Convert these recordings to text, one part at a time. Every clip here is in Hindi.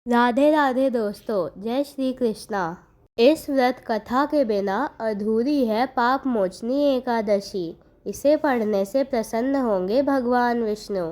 राधे राधे दोस्तों, जय श्री कृष्णा। इस व्रत कथा के बिना अधूरी है पाप मोचनी एकादशी। इसे पढ़ने से प्रसन्न होंगे भगवान विष्णु।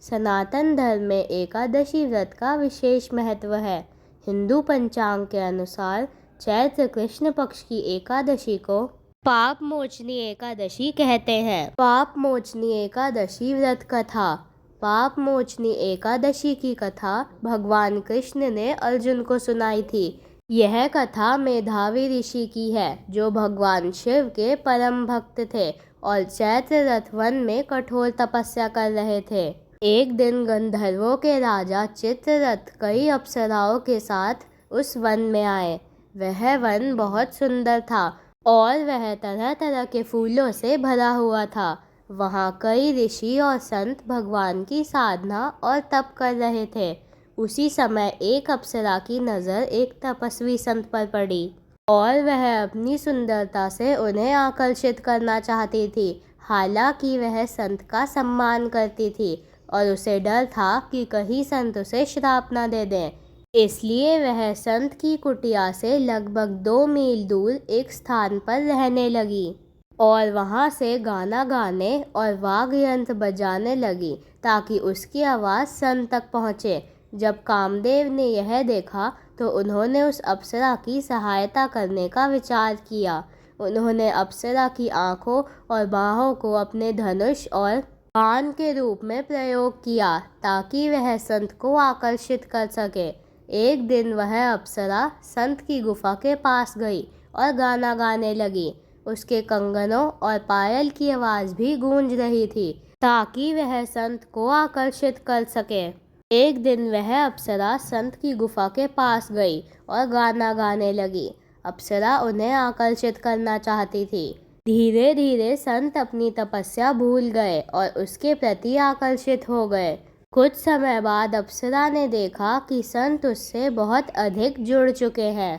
सनातन धर्म में एकादशी व्रत का विशेष महत्व है। हिंदू पंचांग के अनुसार चैत्र कृष्ण पक्ष की एकादशी को पाप मोचनी एकादशी कहते हैं। पाप मोचनी एकादशी व्रत कथा। पाप मोचनी एकादशी की कथा भगवान कृष्ण ने अर्जुन को सुनाई थी। यह कथा मेधावी ऋषि की है, जो भगवान शिव के परम भक्त थे और चैत्र रथ वन में कठोर तपस्या कर रहे थे। एक दिन गंधर्वों के राजा चित्ररथ कई अप्सराओं के साथ उस वन में आए। वह वन बहुत सुंदर था और वह तरह तरह के फूलों से भरा हुआ था। वहाँ कई ऋषि और संत भगवान की साधना और तप कर रहे थे। उसी समय एक अप्सरा की नज़र एक तपस्वी संत पर पड़ी और वह अपनी सुंदरता से उन्हें आकर्षित करना चाहती थी। हालांकि वह संत का सम्मान करती थी और उसे डर था कि कहीं संत उसे श्राप न दे दें। इसलिए वह संत की कुटिया से लगभग 2 मील दूर एक स्थान पर रहने लगी और वहाँ से गाना गाने और वाद्य यंत्र बजाने लगी ताकि उसकी आवाज़ संत तक पहुँचे। जब कामदेव ने यह देखा तो उन्होंने उस अप्सरा की सहायता करने का विचार किया। उन्होंने अप्सरा की आँखों और बाहों को अपने धनुष और बाण के रूप में प्रयोग किया ताकि वह संत को आकर्षित कर सके। एक दिन वह अप्सरा संत की गुफा के पास गई और गाना गाने लगी। उसके कंगनों और पायल की आवाज़ भी गूंज रही थी ताकि वह संत को आकर्षित कर सके। एक दिन वह अप्सरा संत की गुफा के पास गई और गाना गाने लगी। अप्सरा उन्हें आकर्षित करना चाहती थी। धीरे धीरे संत अपनी तपस्या भूल गए और उसके प्रति आकर्षित हो गए। कुछ समय बाद अप्सरा ने देखा कि संत उससे बहुत अधिक जुड़ चुके हैं।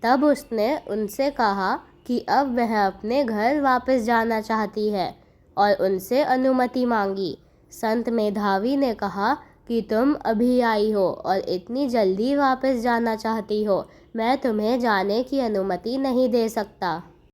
तब उसने उनसे कहा कि अब वह अपने घर वापस जाना चाहती है और उनसे अनुमति मांगी। संत मेधावी ने कहा कि तुम अभी आई हो और इतनी जल्दी वापस जाना चाहती हो, मैं तुम्हें जाने की अनुमति नहीं दे सकता।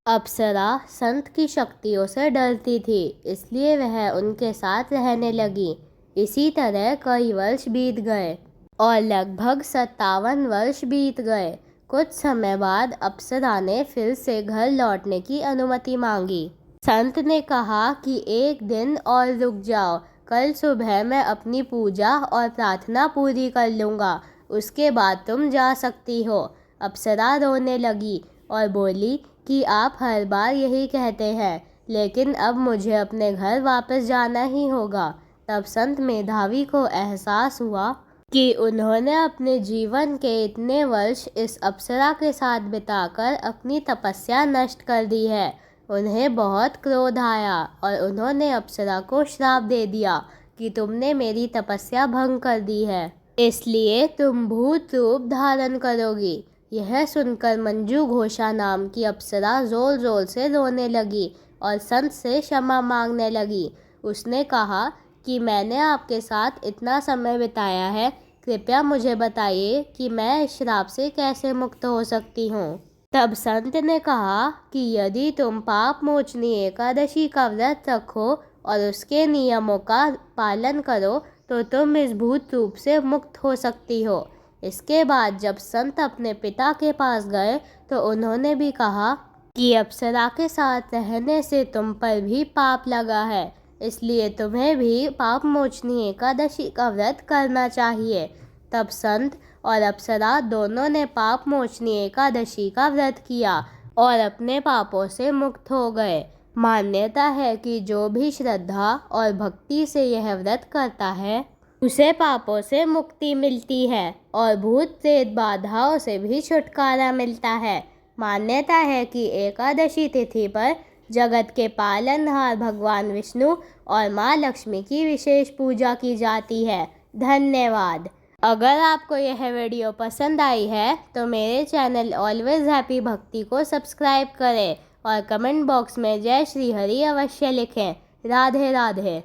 अप्सरा संत की शक्तियों से डरती थी, इसलिए वह उनके साथ रहने लगी। इसी तरह कई वर्ष बीत गए और लगभग 57 वर्ष बीत गए। कुछ समय बाद अप्सरा ने फिर से घर लौटने की अनुमति मांगी। संत ने कहा कि एक दिन और रुक जाओ, कल सुबह मैं अपनी पूजा और प्रार्थना पूरी कर लूँगा, उसके बाद तुम जा सकती हो। अप्सरा रोने लगी और बोली कि आप हर बार यही कहते हैं, लेकिन अब मुझे अपने घर वापस जाना ही होगा। तब संत मेधावी को एहसास हुआ कि उन्होंने अपने जीवन के इतने वर्ष इस अप्सरा के साथ बिताकर अपनी तपस्या नष्ट कर दी है। उन्हें बहुत क्रोध आया और उन्होंने अप्सरा को श्राप दे दिया कि तुमने मेरी तपस्या भंग कर दी है, इसलिए तुम भूत रूप धारण करोगी। यह सुनकर मंजू घोषा नाम की अप्सरा जोर जोर से रोने लगी और संत से क्षमा मांगने लगी। उसने कहा कि मैंने आपके साथ इतना समय बिताया है, कृपया मुझे बताइए कि मैं इस श्राप से कैसे मुक्त हो सकती हूँ। तब संत ने कहा कि यदि तुम पाप मोचनी एकादशी का व्रत रखो और उसके नियमों का पालन करो तो तुम इस भूत रूप से मुक्त हो सकती हो। इसके बाद जब संत अपने पिता के पास गए तो उन्होंने भी कहा कि अप्सरा के साथ रहने से तुम पर भी पाप लगा है, इसलिए तुम्हें भी पाप मोचनी एकादशी का व्रत करना चाहिए। तब संत और अप्सरा दोनों ने पाप मोचनी एकादशी का व्रत किया और अपने पापों से मुक्त हो गए। मान्यता है कि जो भी श्रद्धा और भक्ति से यह व्रत करता है उसे पापों से मुक्ति मिलती है और भूत प्रेत बाधाओं से भी छुटकारा मिलता है। मान्यता है कि एकादशी तिथि पर जगत के पालनहार भगवान विष्णु और माँ लक्ष्मी की विशेष पूजा की जाती है। धन्यवाद। अगर आपको यह वीडियो पसंद आई है तो मेरे चैनल ऑलवेज हैप्पी भक्ति को सब्सक्राइब करें और कमेंट बॉक्स में जय श्री हरि अवश्य लिखें। राधे राधे।